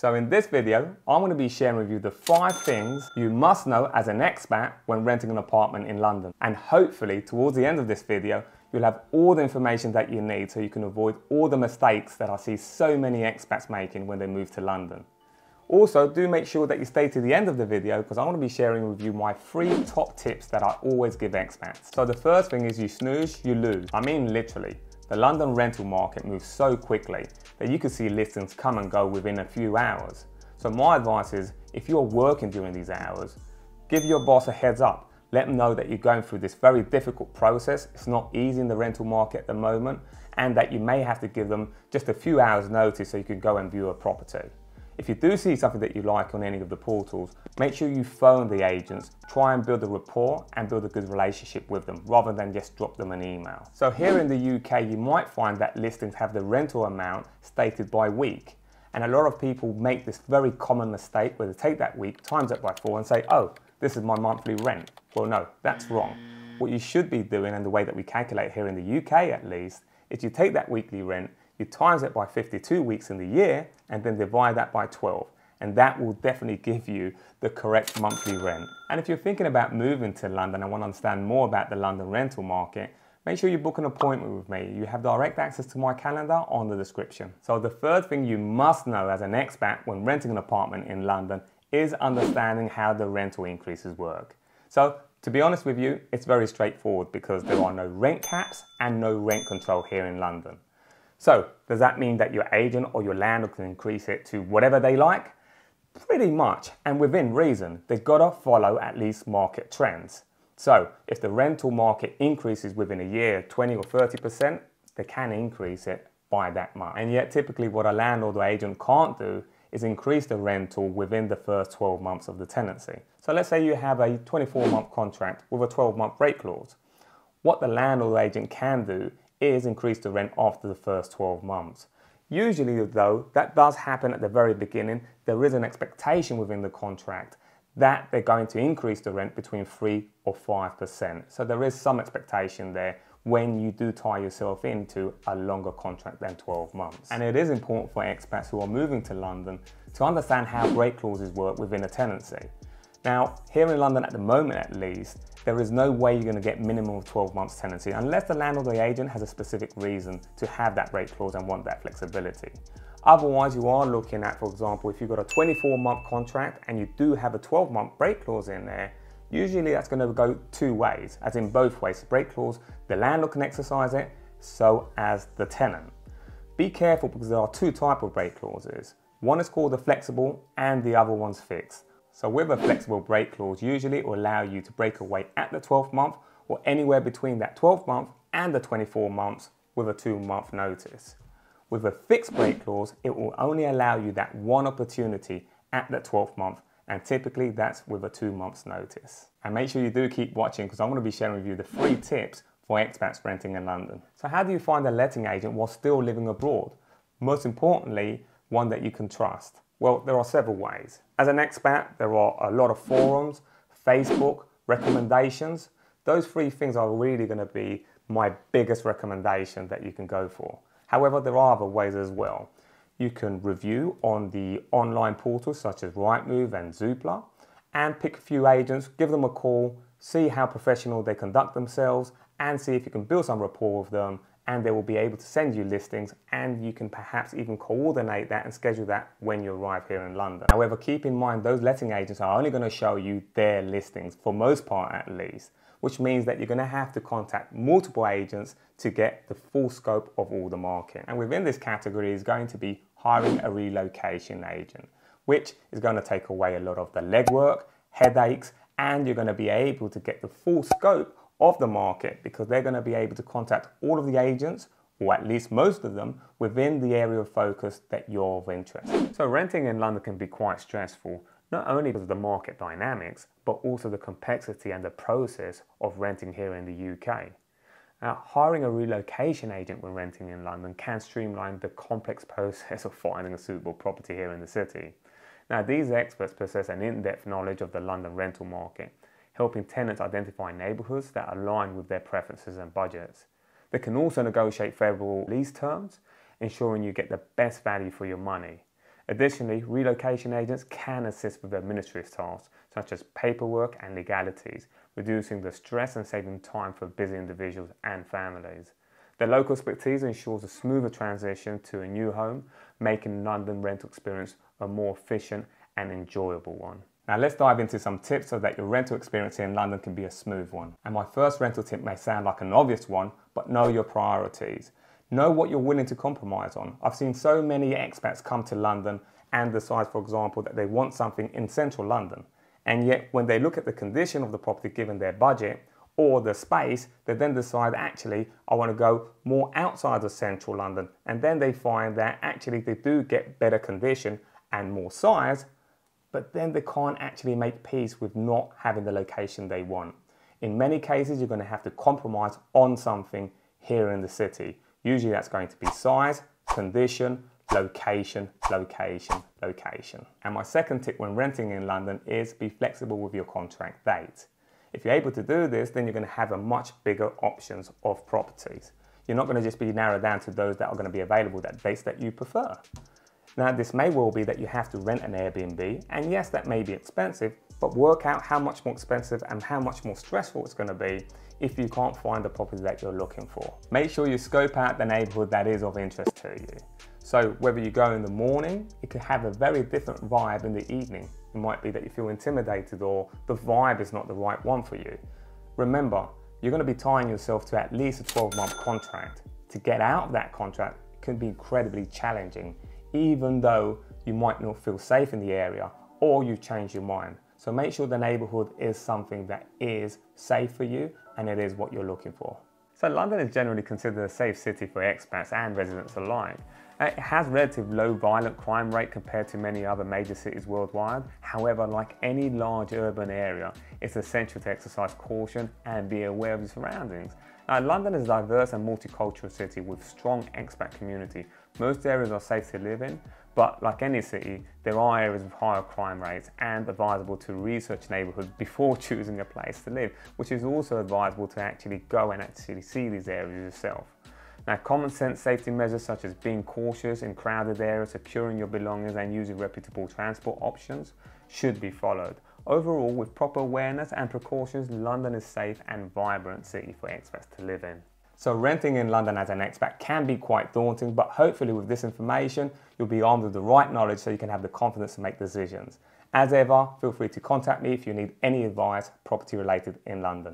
So in this video, I'm going to be sharing with you the 5 things you must know as an expat when renting an apartment in London. And hopefully towards the end of this video, you'll have all the information that you need so you can avoid all the mistakes that I see so many expats making when they move to London. Also, do make sure that you stay to the end of the video because I want to be sharing with you my 3 top tips that I always give expats. So the first thing is you snooze, you lose. I mean literally. The London rental market moves so quickly that you can see listings come and go within a few hours. So my advice is, if you're working during these hours, give your boss a heads up. Let them know that you're going through this very difficult process. It's not easy in the rental market at the moment, and that you may have to give them just a few hours notice so you can go and view a property. If you do see something that you like on any of the portals, make sure you phone the agents, try and build a rapport and build a good relationship with them rather than just drop them an email. So here in the UK, you might find that listings have the rental amount stated by week. And a lot of people make this very common mistake where they take that week, times it by 4 and say, oh, this is my monthly rent. Well, no, that's wrong. What you should be doing, and the way that we calculate here in the UK at least, is you take that weekly rent, you times it by 52 weeks in the year and then divide that by 12. And that will definitely give you the correct monthly rent. And if you're thinking about moving to London and want to understand more about the London rental market, make sure you book an appointment with me. You have direct access to my calendar on the description. So the third thing you must know as an expat when renting an apartment in London is understanding how the rental increases work. So to be honest with you, it's very straightforward because there are no rent caps and no rent control here in London. So, does that mean that your agent or your landlord can increase it to whatever they like? Pretty much, and within reason. They've got to follow at least market trends. So, if the rental market increases within a year 20 or 30%, they can increase it by that much. And yet typically what a landlord or agent can't do is increase the rental within the first 12 months of the tenancy. So let's say you have a 24-month contract with a 12-month break clause. What the landlord or agent can do is increase the rent after the first 12 months. Usually though, that does happen at the very beginning. There is an expectation within the contract that they're going to increase the rent between 3 or 5%. So there is some expectation there when you do tie yourself into a longer contract than 12 months. And it is important for expats who are moving to London to understand how break clauses work within a tenancy. Now, here in London at the moment at least, there is no way you're going to get minimum of 12 months tenancy unless the landlord or agent has a specific reason to have that break clause and want that flexibility. Otherwise, you are looking at, for example, if you've got a 24-month contract and you do have a 12-month break clause in there, usually that's going to go 2 ways, as in both ways. The break clause, the landlord can exercise it, so as the tenant. Be careful because there are 2 types of break clauses. One is called the flexible and the other one's fixed. So with a flexible break clause, usually it will allow you to break away at the 12th month or anywhere between that 12th month and the 24 months with a 2-month notice. With a fixed break clause, it will only allow you that one opportunity at the 12th month, and typically that's with a 2 months notice. And make sure you do keep watching because I'm going to be sharing with you the 3 tips for expats renting in London. So how do you find a letting agent while still living abroad? Most importantly, one that you can trust. Well, there are several ways. As an expat, there are a lot of forums, Facebook, recommendations. Those 3 things are really going to be my biggest recommendation that you can go for. However, there are other ways as well. You can review on the online portals such as Rightmove and Zoopla and pick a few agents, give them a call, see how professional they conduct themselves and see if you can build some rapport with them, and they will be able to send you listings and you can perhaps even coordinate that and schedule that when you arrive here in London. However, keep in mind those letting agents are only going to show you their listings, for most part at least, which means that you're going to have to contact multiple agents to get the full scope of all the market. And within this category is going to be hiring a relocation agent, which is going to take away a lot of the legwork, headaches, and you're going to be able to get the full scope of the market because they're going to be able to contact all of the agents, or at least most of them, within the area of focus that you're of interest. So renting in London can be quite stressful, not only because of the market dynamics, but also the complexity and the process of renting here in the UK. Now, hiring a relocation agent when renting in London can streamline the complex process of finding a suitable property here in the city. Now, these experts possess an in-depth knowledge of the London rental market, helping tenants identify neighbourhoods that align with their preferences and budgets. They can also negotiate favourable lease terms, ensuring you get the best value for your money. Additionally, relocation agents can assist with administrative tasks such as paperwork and legalities, reducing the stress and saving time for busy individuals and families. Their local expertise ensures a smoother transition to a new home, making the London rental experience a more efficient and enjoyable one. Now let's dive into some tips so that your rental experience in London can be a smooth one. And my first rental tip may sound like an obvious one, but know your priorities. Know what you're willing to compromise on. I've seen so many expats come to London and decide, for example, that they want something in central London. And yet when they look at the condition of the property given their budget or the space, they then decide, actually, I want to go more outside of central London. And then they find that actually they do get better condition and more size, but then they can't actually make peace with not having the location they want. In many cases, you're going to have to compromise on something here in the city. Usually that's going to be size, condition, location, location, location. And my second tip when renting in London is be flexible with your contract date. If you're able to do this, then you're going to have a much bigger options of properties. You're not going to just be narrowed down to those that are going to be available at dates that you prefer. Now, this may well be that you have to rent an Airbnb, and yes, that may be expensive, but work out how much more expensive and how much more stressful it's going to be if you can't find the property that you're looking for. Make sure you scope out the neighborhood that is of interest to you. So whether you go in the morning, it could have a very different vibe in the evening. It might be that you feel intimidated or the vibe is not the right one for you. Remember, you're going to be tying yourself to at least a 12-month contract. To get out of that contract can be incredibly challenging, even though you might not feel safe in the area or you've changed your mind. So make sure the neighborhood is something that is safe for you and it is what you're looking for. So London is generally considered a safe city for expats and residents alike. It has a relatively low violent crime rate compared to many other major cities worldwide. However, like any large urban area, it's essential to exercise caution and be aware of your surroundings. Now, London is a diverse and multicultural city with strong expat community. Most areas are safe to live in, but like any city, there are areas with higher crime rates and advisable to research neighbourhoods before choosing a place to live, which is also advisable to actually go and actually see these areas yourself. Now, common sense safety measures such as being cautious in crowded areas, securing your belongings and using reputable transport options should be followed. Overall, with proper awareness and precautions, London is a safe and vibrant city for expats to live in. So renting in London as an expat can be quite daunting, but hopefully with this information, you'll be armed with the right knowledge so you can have the confidence to make decisions. As ever, feel free to contact me if you need any advice property related in London.